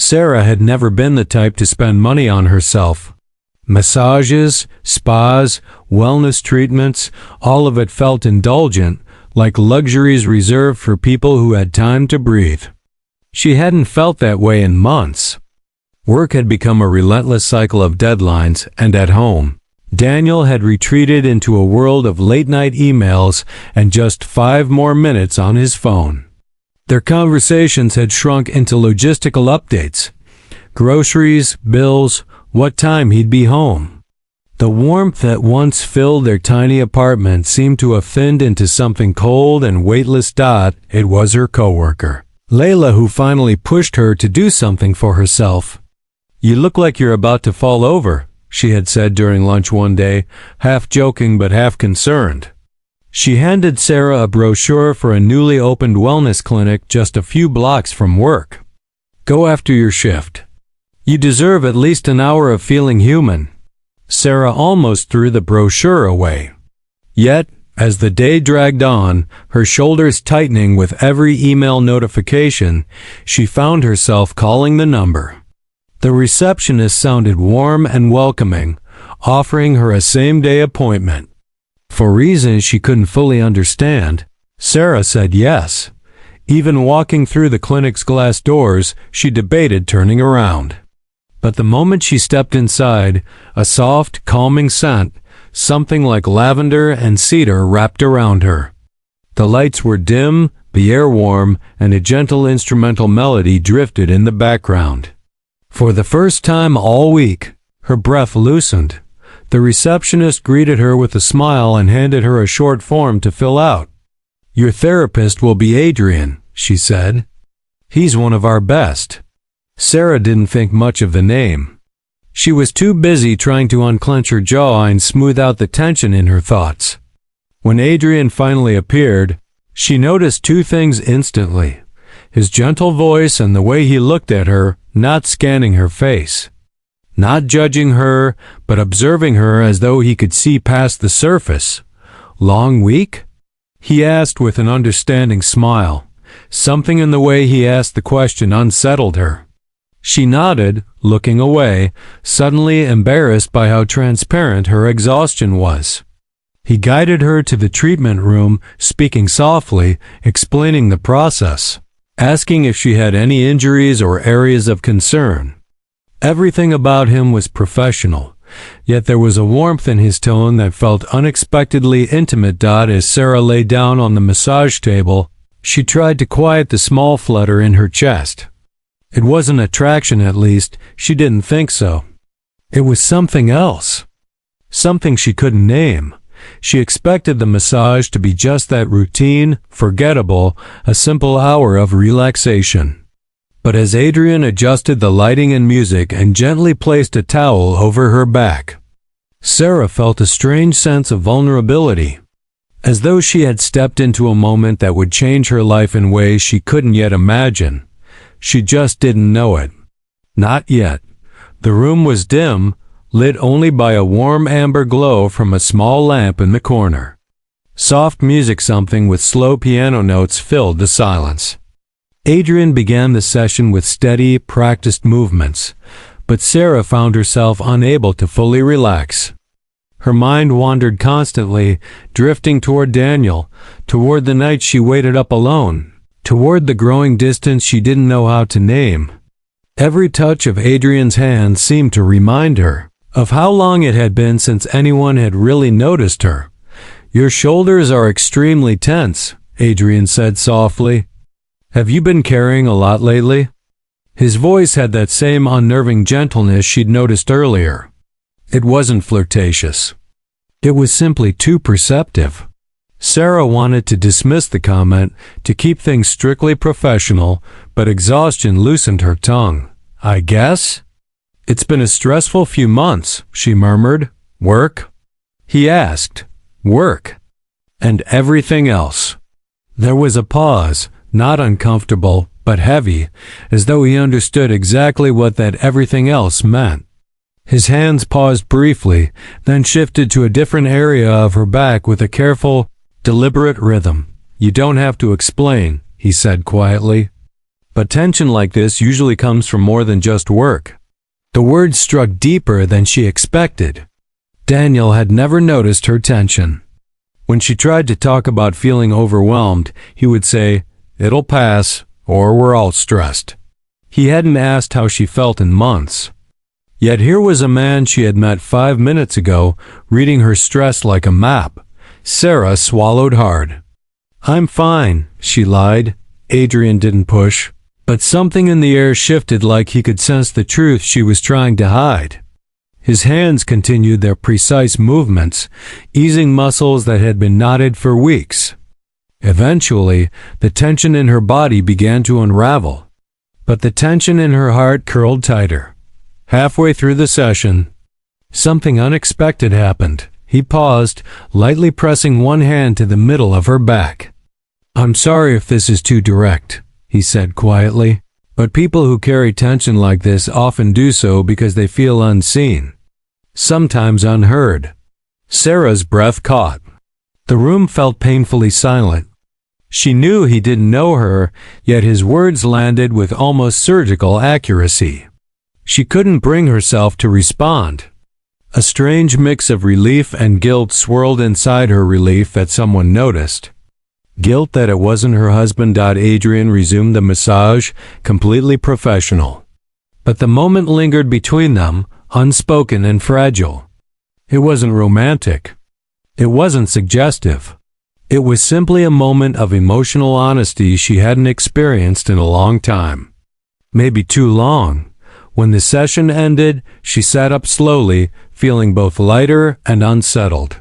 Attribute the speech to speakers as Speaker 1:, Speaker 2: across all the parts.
Speaker 1: Sarah had never been the type to spend money on herself. Massages, spas, wellness treatments, all of it felt indulgent, like luxuries reserved for people who had time to breathe. She hadn't felt that way in months. Work had become a relentless cycle of deadlines, and at home, Daniel had retreated into a world of late-night emails and just 5 more minutes on his phone. Their conversations had shrunk into logistical updates. Groceries, bills, what time he'd be home. The warmth that once filled their tiny apartment seemed to have thinned into something cold and weightless. It was her coworker, Layla, who finally pushed her to do something for herself. "You look like you're about to fall over," she had said during lunch one day, half joking but half concerned. She handed Sarah a brochure for a newly opened wellness clinic just a few blocks from work. "Go after your shift. You deserve at least an hour of feeling human." Sarah almost threw the brochure away. Yet, as the day dragged on, her shoulders tightening with every email notification, she found herself calling the number. The receptionist sounded warm and welcoming, offering her a same-day appointment. For reasons she couldn't fully understand, Sarah said yes. Even walking through the clinic's glass doors, she debated turning around. But the moment she stepped inside, a soft, calming scent, something like lavender and cedar, wrapped around her. The lights were dim, the air warm, and a gentle instrumental melody drifted in the background. For the first time all week, her breath loosened. The receptionist greeted her with a smile and handed her a short form to fill out. "Your therapist will be Adrian," she said. "He's one of our best." Sarah didn't think much of the name. She was too busy trying to unclench her jaw and smooth out the tension in her thoughts. When Adrian finally appeared, she noticed 2 things instantly: his gentle voice and the way he looked at her, not scanning her face. Not judging her, but observing her as though he could see past the surface. "Long week?" he asked with an understanding smile. Something in the way he asked the question unsettled her. She nodded, looking away, suddenly embarrassed by how transparent her exhaustion was. He guided her to the treatment room, speaking softly, explaining the process, asking if she had any injuries or areas of concern. Everything about him was professional, yet there was a warmth in his tone that felt unexpectedly intimate. As Sarah lay down on the massage table, she tried to quiet the small flutter in her chest. It wasn't attraction, at least, she didn't think so. It was something else. Something she couldn't name. She expected the massage to be just that, routine, forgettable, a simple hour of relaxation. But as Adrian adjusted the lighting and music and gently placed a towel over her back, Sarah felt a strange sense of vulnerability, as though she had stepped into a moment that would change her life in ways she couldn't yet imagine. She just didn't know it. Not yet. The room was dim, lit only by a warm amber glow from a small lamp in the corner. Soft music, something with slow piano notes, filled the silence. Adrian began the session with steady, practiced movements, but Sarah found herself unable to fully relax. Her mind wandered constantly, drifting toward Daniel, toward the night she waited up alone, toward the growing distance she didn't know how to name. Every touch of Adrian's hand seemed to remind her of how long it had been since anyone had really noticed her. "Your shoulders are extremely tense," Adrian said softly. "Have you been carrying a lot lately?" His voice had that same unnerving gentleness she'd noticed earlier. It wasn't flirtatious. It was simply too perceptive. Sarah wanted to dismiss the comment, to keep things strictly professional, but exhaustion loosened her tongue. "I guess? It's been a stressful few months," she murmured. "Work?" He asked. "Work. And everything else." There was a pause, not uncomfortable, but heavy, as though he understood exactly what that everything else meant. His hands paused briefly, then shifted to a different area of her back with a careful, deliberate rhythm. "You don't have to explain," he said quietly. But tension like this usually comes from more than just work. The words struck deeper than she expected. Daniel had never noticed her tension. When she tried to talk about feeling overwhelmed, he would say, "It'll pass," or "We're all stressed." He hadn't asked how she felt in months. Yet here was a man she had met 5 minutes ago, reading her stress like a map. Sarah swallowed hard. "I'm fine," she lied. Adrian didn't push, but something in the air shifted like he could sense the truth she was trying to hide. His hands continued their precise movements, easing muscles that had been knotted for weeks. Eventually, the tension in her body began to unravel, but the tension in her heart curled tighter. Halfway through the session, something unexpected happened. He paused, lightly pressing one hand to the middle of her back. "I'm sorry if this is too direct," he said quietly, "but people who carry tension like this often do so because they feel unseen, sometimes unheard." Sarah's breath caught. The room felt painfully silent. She knew he didn't know her, yet his words landed with almost surgical accuracy. She couldn't bring herself to respond. A strange mix of relief and guilt swirled inside her. Relief that someone noticed. Guilt that it wasn't her husband. Adrian resumed the massage, completely professional. But the moment lingered between them, unspoken and fragile. It wasn't romantic. It wasn't suggestive. It was simply a moment of emotional honesty she hadn't experienced in a long time. Maybe too long. When the session ended, she sat up slowly, feeling both lighter and unsettled.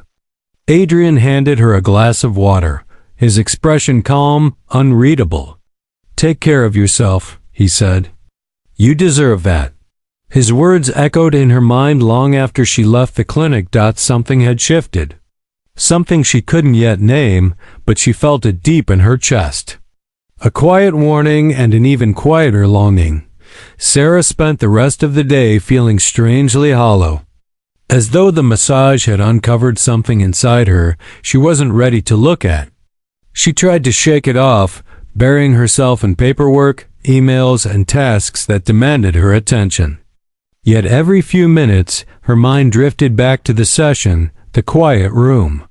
Speaker 1: Adrian handed her a glass of water, his expression calm, unreadable. "Take care of yourself," he said. "You deserve that." His words echoed in her mind long after she left the clinic. Something had shifted. Something she couldn't yet name, but she felt it deep in her chest. A quiet warning and an even quieter longing. Sarah spent the rest of the day feeling strangely hollow. As though the massage had uncovered something inside her she wasn't ready to look at. She tried to shake it off, burying herself in paperwork, emails, and tasks that demanded her attention. Yet every few minutes, her mind drifted back to the session, the quiet room.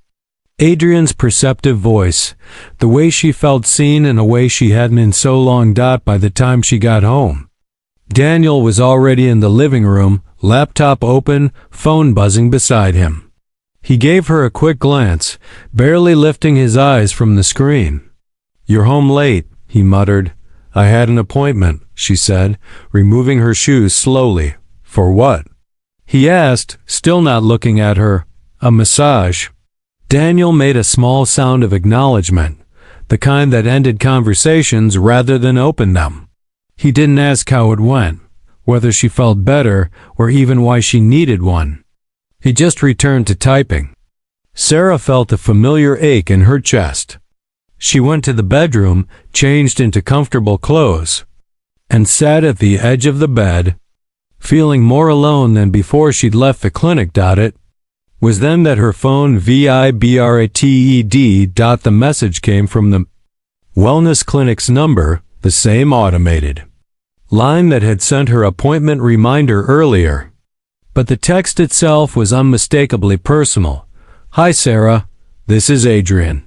Speaker 1: Adrian's perceptive voice, the way she felt seen in a way she hadn't in so long. By the time she got home, Daniel was already in the living room, laptop open, phone buzzing beside him. He gave her a quick glance, barely lifting his eyes from the screen. "You're home late," he muttered. "I had an appointment," she said, removing her shoes slowly. "For what?" he asked, still not looking at her. "A massage." Daniel made a small sound of acknowledgement, the kind that ended conversations rather than opened them. He didn't ask how it went, whether she felt better, or even why she needed one. He just returned to typing. Sarah felt a familiar ache in her chest. She went to the bedroom, changed into comfortable clothes, and sat at the edge of the bed, feeling more alone than before she'd left the clinic. It was then that her phone vibrated. The message came from the wellness clinic's number, the same automated line that had sent her appointment reminder earlier. But the text itself was unmistakably personal. "Hi Sarah, this is Adrian.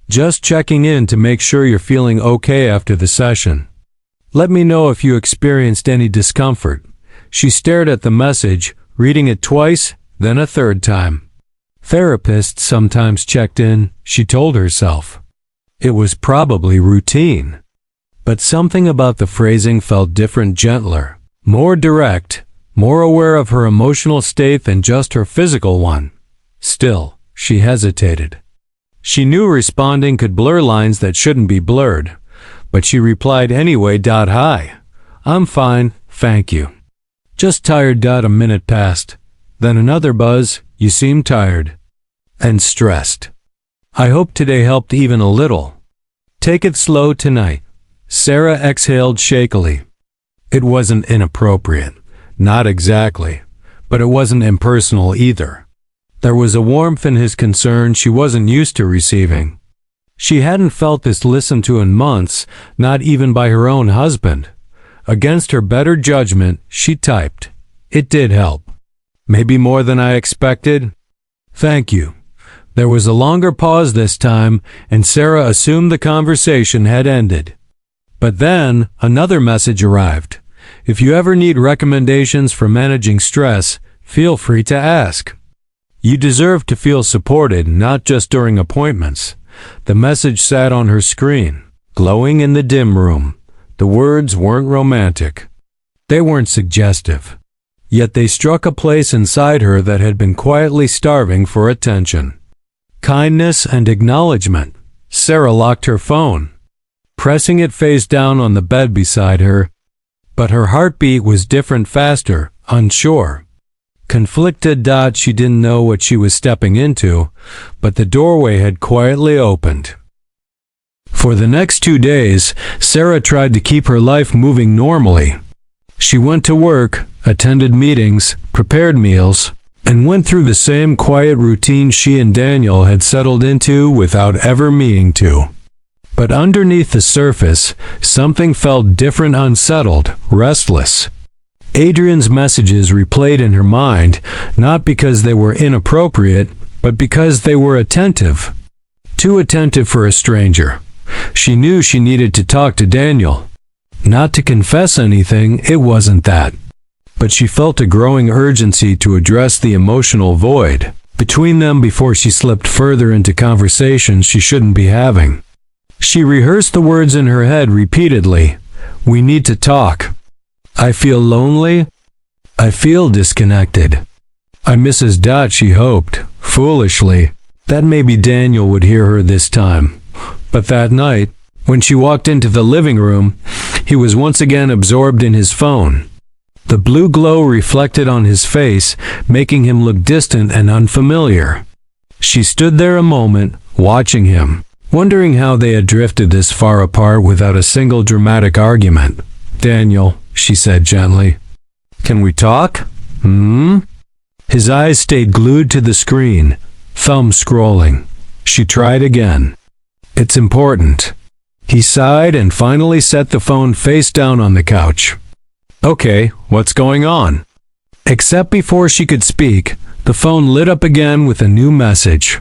Speaker 1: Just checking in to make sure you're feeling okay after the session. Let me know if you experienced any discomfort." She stared at the message, reading it twice, then a third time. Therapists sometimes checked in, she told herself. It was probably routine. But something about the phrasing felt different, gentler, more direct, more aware of her emotional state than just her physical one. Still, she hesitated. She knew responding could blur lines that shouldn't be blurred, but she replied anyway. "Hi. I'm fine, thank you. Just tired. A minute passed. Then another buzz. You seem tired and stressed. I hope today helped even a little. Take it slow tonight." Sarah exhaled shakily. It wasn't inappropriate, not exactly, but it wasn't impersonal either. There was a warmth in his concern she wasn't used to receiving. She hadn't felt this listened to in months, not even by her own husband. Against her better judgment, she typed. It did help. Maybe more than I expected. Thank you. There was a longer pause this time, and Sarah assumed the conversation had ended. But then, another message arrived. If you ever need recommendations for managing stress, feel free to ask. You deserve to feel supported, not just during appointments. The message sat on her screen, glowing in the dim room. The words weren't romantic. They weren't suggestive. Yet they struck a place inside her that had been quietly starving for attention. Kindness and acknowledgement. Sarah locked her phone, pressing it face down on the bed beside her. But her heartbeat was different, faster, unsure. Conflicted. She didn't know what she was stepping into, but the doorway had quietly opened. For the next 2 days, Sarah tried to keep her life moving normally. She went to work, attended meetings, prepared meals, and went through the same quiet routine she and Daniel had settled into without ever meaning to. But underneath the surface, something felt different, unsettled, restless. Adrian's messages replayed in her mind, not because they were inappropriate, but because they were attentive. Too attentive for a stranger. She knew she needed to talk to Daniel. Not to confess anything, it wasn't that. But she felt a growing urgency to address the emotional void between them before she slipped further into conversations she shouldn't be having. She rehearsed the words in her head repeatedly. We need to talk. I feel lonely. I feel disconnected. I miss his. She hoped, foolishly, that maybe Daniel would hear her this time. But that night, when she walked into the living room, he was once again absorbed in his phone. The blue glow reflected on his face, making him look distant and unfamiliar. She stood there a moment, watching him, wondering how they had drifted this far apart without a single dramatic argument. Daniel, she said gently, can we talk? His eyes stayed glued to the screen, thumb scrolling. She tried again. It's important. He sighed and finally set the phone face down on the couch. Okay, what's going on? Except before she could speak, the phone lit up again with a new message.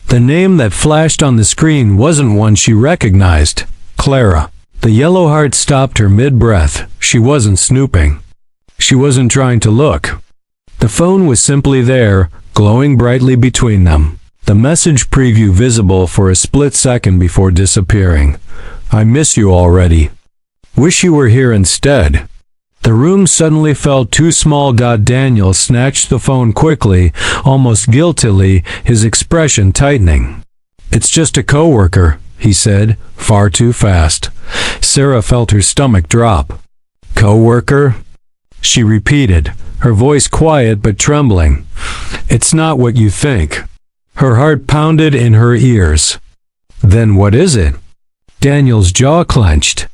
Speaker 1: The name that flashed on the screen wasn't one she recognized. Clara. The yellow heart stopped her mid-breath. She wasn't snooping. She wasn't trying to look. The phone was simply there, glowing brightly between them. The message preview visible for a split second before disappearing. I miss you already. Wish you were here instead. The room suddenly felt too small. Daniel snatched the phone quickly, almost guiltily, his expression tightening. It's just a coworker, he said, far too fast. Sarah felt her stomach drop. Coworker? She repeated, her voice quiet but trembling. It's not what you think. Her heart pounded in her ears. Then what is it? Daniel's jaw clenched.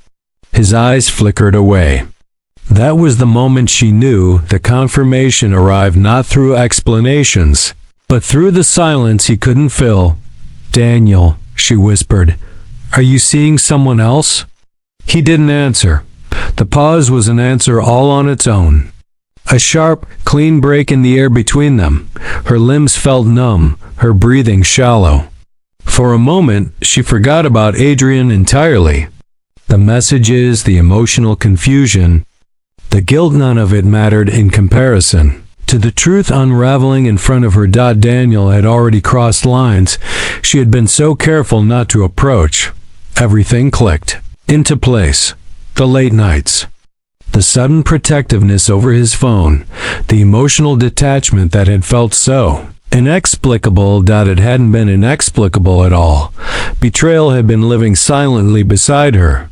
Speaker 1: His eyes flickered away. That was the moment she knew the confirmation arrived not through explanations, but through the silence he couldn't fill. Daniel, she whispered, are you seeing someone else? He didn't answer. The pause was an answer all on its own. A sharp, clean break in the air between them. Her limbs felt numb, her breathing shallow. For a moment, she forgot about Adrian entirely. The messages, the emotional confusion, the guilt, none of it mattered in comparison to the truth unraveling in front of her. Daniel had already crossed lines she had been so careful not to approach. Everything clicked into place. The late nights, the sudden protectiveness over his phone, the emotional detachment that had felt so inexplicable. It hadn't been inexplicable at all. Betrayal had been living silently beside her,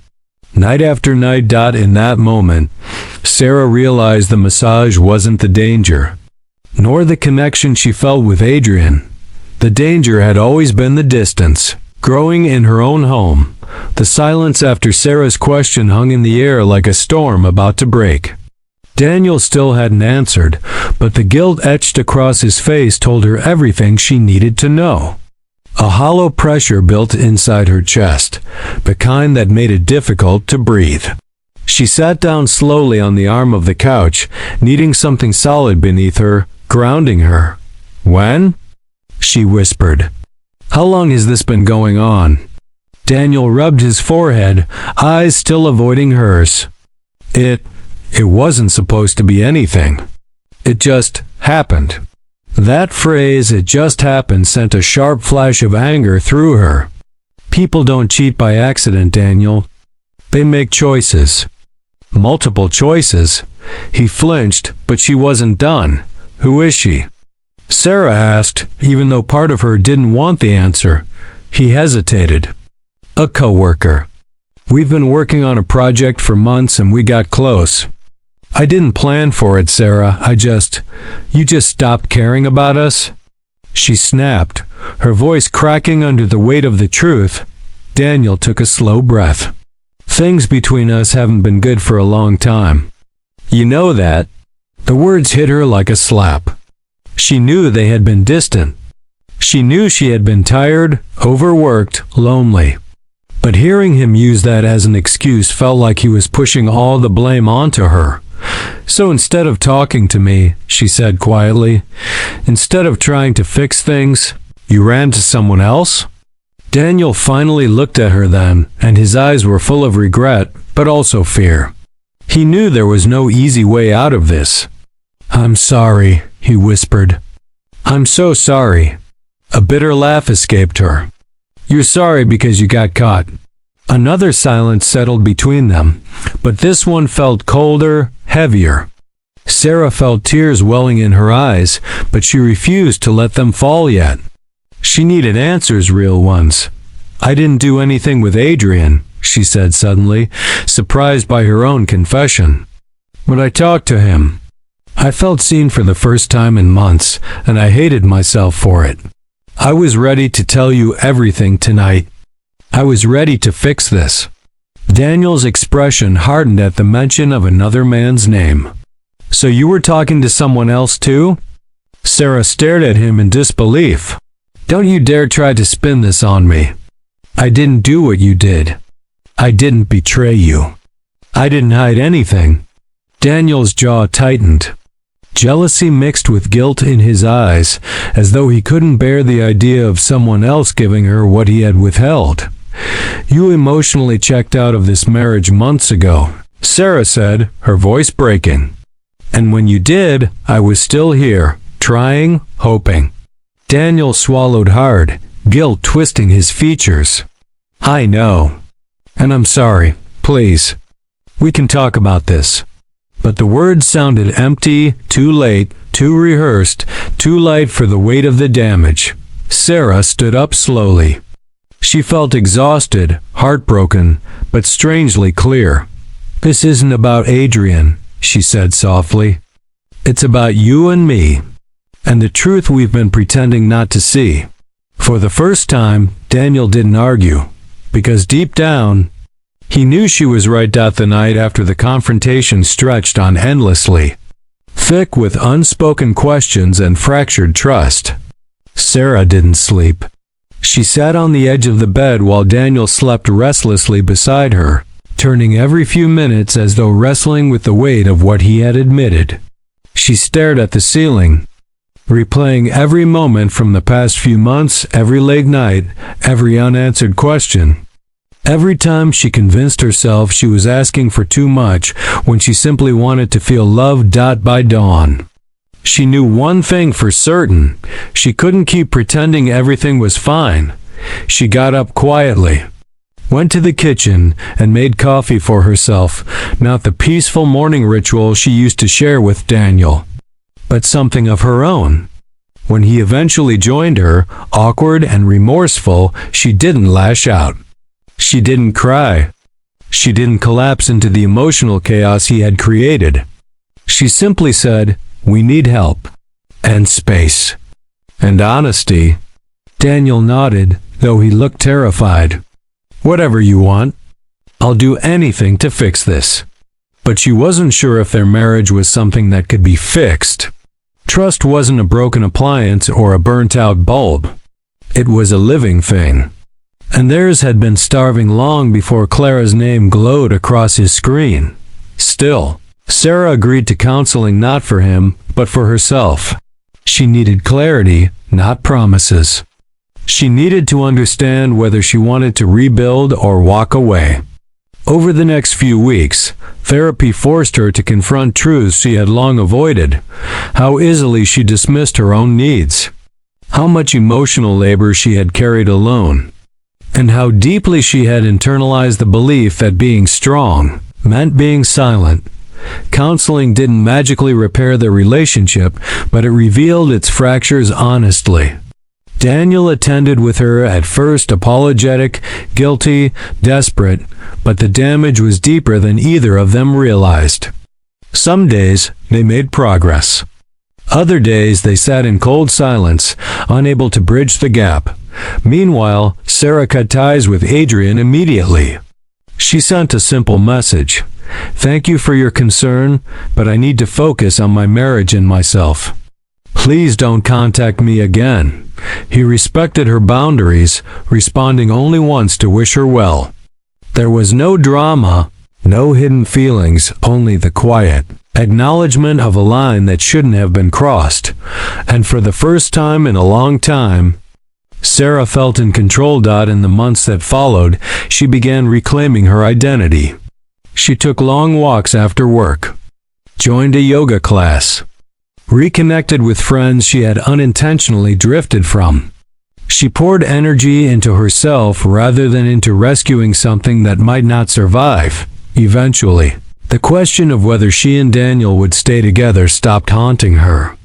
Speaker 1: night after night. In that moment, Sarah realized the massage wasn't the danger, nor the connection she felt with Adrian. The danger had always been the distance, growing in her own home. The silence after Sarah's question hung in the air like a storm about to break. Daniel still hadn't answered, but the guilt etched across his face told her everything she needed to know. A hollow pressure built inside her chest, the kind that made it difficult to breathe. She sat down slowly on the arm of the couch, needing something solid beneath her, grounding her. "When?" she whispered. "How long has this been going on?" Daniel rubbed his forehead, eyes still avoiding hers. It wasn't supposed to be anything. It just happened. That phrase, "it just happened," sent a sharp flash of anger through her. People don't cheat by accident, Daniel. They make choices. Multiple choices. He flinched, but she wasn't done. "Who is she?" Sarah asked, even though part of her didn't want the answer. He hesitated. "A coworker. We've been working on a project for months and we got close. I didn't plan for it, Sarah. You just stopped caring about us?" She snapped, her voice cracking under the weight of the truth. Daniel took a slow breath. "Things between us haven't been good for a long time. You know that." The words hit her like a slap. She knew they had been distant. She knew she had been tired, overworked, lonely. But hearing him use that as an excuse felt like he was pushing all the blame onto her. "So instead of talking to me," she said quietly, "instead of trying to fix things, you ran to someone else?" Daniel finally looked at her then, and his eyes were full of regret, but also fear. He knew there was no easy way out of this. "I'm sorry," he whispered. "I'm so sorry." A bitter laugh escaped her. "You're sorry because you got caught." Another silence settled between them, but this one felt colder, heavier. Sarah felt tears welling in her eyes, but she refused to let them fall yet. She needed answers, real ones. "I didn't do anything with Adrian," she said suddenly, surprised by her own confession. "But I talked to him. I felt seen for the first time in months, and I hated myself for it. I was ready to tell you everything tonight. I was ready to fix this." Daniel's expression hardened at the mention of another man's name. "So you were talking to someone else too?" Sarah stared at him in disbelief. "Don't you dare try to spin this on me. I didn't do what you did. I didn't betray you. I didn't hide anything." Daniel's jaw tightened. Jealousy mixed with guilt in his eyes, as though he couldn't bear the idea of someone else giving her what he had withheld. "You emotionally checked out of this marriage months ago," Sarah said, her voice breaking. "And when you did, I was still here, trying, hoping." Daniel swallowed hard, guilt twisting his features. "I know. And I'm sorry. Please. We can talk about this." But the words sounded empty, too late, too rehearsed, too light for the weight of the damage. Sarah stood up slowly. She felt exhausted, heartbroken, but strangely clear. "This isn't about Adrian," she said softly. "It's about you and me, and the truth we've been pretending not to see." For the first time, Daniel didn't argue, because deep down, he knew she was right. The night after the confrontation stretched on endlessly, thick with unspoken questions and fractured trust. Sarah didn't sleep. She sat on the edge of the bed while Daniel slept restlessly beside her, turning every few minutes as though wrestling with the weight of what he had admitted. She stared at the ceiling, replaying every moment from the past few months, every late night, every unanswered question. Every time she convinced herself she was asking for too much when she simply wanted to feel loved. By dawn, she knew one thing for certain: she couldn't keep pretending everything was fine. She got up quietly, went to the kitchen, and made coffee for herself, not the peaceful morning ritual she used to share with Daniel, but something of her own. When he eventually joined her, awkward and remorseful, she didn't lash out. She didn't cry. She didn't collapse into the emotional chaos he had created. She simply said, "We need help. And space. And honesty." Daniel nodded, though he looked terrified. "Whatever you want. I'll do anything to fix this." But she wasn't sure if their marriage was something that could be fixed. Trust wasn't a broken appliance or a burnt-out bulb. It was a living thing. And theirs had been starving long before Clara's name glowed across his screen. Still, Sarah agreed to counseling not for him, but for herself. She needed clarity, not promises. She needed to understand whether she wanted to rebuild or walk away. Over the next few weeks, therapy forced her to confront truths she had long avoided. How easily she dismissed her own needs. How much emotional labor she had carried alone. And how deeply she had internalized the belief that being strong meant being silent. Counseling didn't magically repair their relationship, but it revealed its fractures honestly. Daniel attended with her at first apologetic, guilty, desperate, but the damage was deeper than either of them realized. Some days they made progress. Other days they sat in cold silence, unable to bridge the gap. Meanwhile, Sarah cut ties with Adrian immediately. She sent a simple message. "Thank you for your concern, but I need to focus on my marriage and myself. Please don't contact me again." He respected her boundaries, responding only once to wish her well. There was no drama, no hidden feelings, only the quiet acknowledgement of a line that shouldn't have been crossed. And for the first time in a long time, Sarah felt in control. In the months that followed, she began reclaiming her identity. She took long walks after work, joined a yoga class, reconnected with friends she had unintentionally drifted from. She poured energy into herself rather than into rescuing something that might not survive. Eventually, the question of whether she and Daniel would stay together stopped haunting her.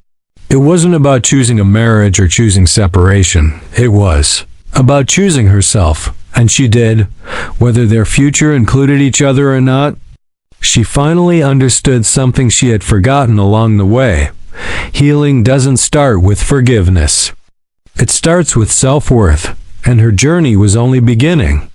Speaker 1: It wasn't about choosing a marriage or choosing separation. It was about choosing herself, and she did, whether their future included each other or not. She finally understood something she had forgotten along the way. Healing doesn't start with forgiveness. It starts with self-worth, and her journey was only beginning.